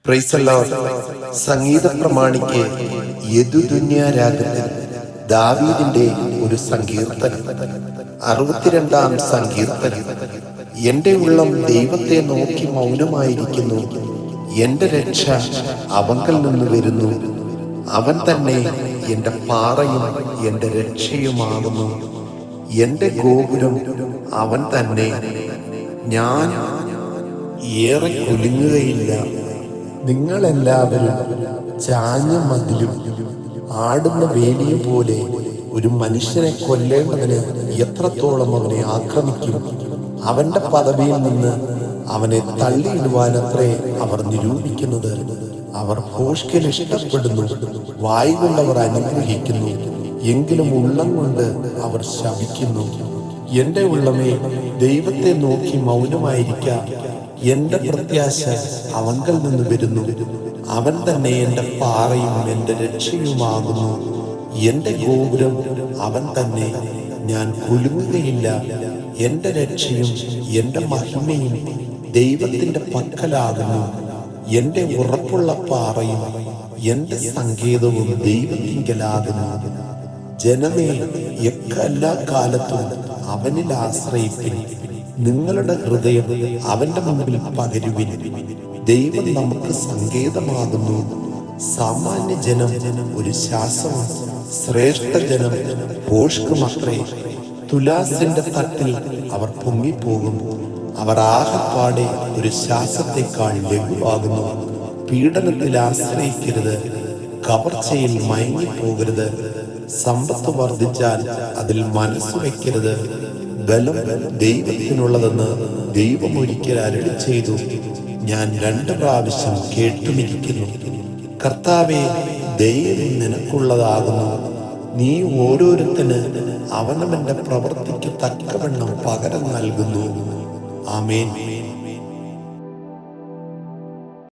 Price the lord. സംഗീത പ്രമാണിക്ക് യദുദുന്യ രാഗത്തിൽ ദാവീദിന്റെ ഒരു സങ്കീർത്തനം. 62-ാം സങ്കീർത്തനം. എന്റെ ഉള്ളം ദൈവത്തെ നോക്കി മൗനമായിരിക്കുന്നു. എന്റെ രക്ഷ അവങ്കൽ നിന്ന് വരുന്നു. അവൻ തന്നെ എന്റെ പാറയും എന്റെ രക്ഷയുമാകുന്നു. എന്റെ ഗോപുരം അവൻ തന്നെ. ഞാൻ ഏറെ കുലുങ്ങുകയില്ല. നിങ്ങളെല്ലാവരും ചാഞ്ഞ മതിലും ആടുന്ന വേലിയും പോലെ ഒരു മനുഷ്യനെ കൊല്ലേണ്ടതിന് എത്രത്തോളം അവനെ ആക്രമിക്കും. അവന്റെ പദവിയിൽ നിന്ന് അവനെ തള്ളിയിടുവാനത്രേ അവർ നിരൂപിക്കുന്നത്. അവർ ഭോഷ്കിൽ ഇഷ്ടപ്പെടുന്നു, വായ് കൊണ്ടവർ അനുഗ്രഹിക്കുന്നു, എങ്കിലും ഉള്ളം കൊണ്ട് അവർ ശപിക്കുന്നു. എന്റെ ഉള്ളമേ, ദൈവത്തെ നോക്കി മൗനമായിരിക്കാം. എന്റെ പ്രത്യാശ അവങ്കൽ നിന്ന് വരുന്നു. അവൻ തന്നെ എന്റെ പാറയും എന്റെ രക്ഷയുമാകുന്നു. എന്റെ ഗോപുരം അവൻ തന്നെ. ഞാൻ കുലുങ്ങുകയില്ല. എന്റെ രക്ഷയും എന്റെ മഹിമയും ദൈവത്തിന്റെ പക്കലാകുന്നു. എന്റെ ഉറപ്പുള്ള പാറയും എന്റെ സങ്കേതവും ദൈവത്തിങ്കലാകുന്നു. ജനമേ, എല്ലാ കാലത്തും അവനിൽ ആശ്രയിപ്പിൻ. നിങ്ങളുടെ ഹൃദയം അവന്റെ മുമ്പിൽ പകരുവിൻ. ദൈവം നമുക്ക് സങ്കേതമാകുന്നു. സാമാന്യ ജനം ഒരു ശാസവും ശ്രേഷ്ഠ ജനം ഭോഷ്കുമത്രേ. തുലാസിന്റെ തട്ടിൽ അവർ പൊങ്ങിപ്പോകും. അവർ ആകെപ്പാടെ ഒരു ശ്വാസത്തെക്കാൾ ലഘുവാകുന്നു. പീഡനത്തിൽ ആശ്രയിക്കരുത്, കവർച്ചയിൽ മയങ്ങിപ്പോകരുത്. സമ്പത്ത് വർദ്ധിച്ചാൽ അതിൽ മനസ്സ് വയ്ക്കരുത്. ബലം ദൈവത്തിനുള്ളതെന്ന് ദൈവം ഒരിക്കൽ അരുളി ചെയ്തു. ഞാൻ 2 പ്രാവശ്യം കേട്ടുമിരിക്കുന്നു. കർത്താവേ, ദൈവം നിനക്കുള്ളതാകുന്നു. നീ ഓരോരുത്തന് അവനവന്റെ പ്രവൃത്തിക്ക് തക്കവണ്ണം പകരം നൽകുന്നു. ആമേൻ.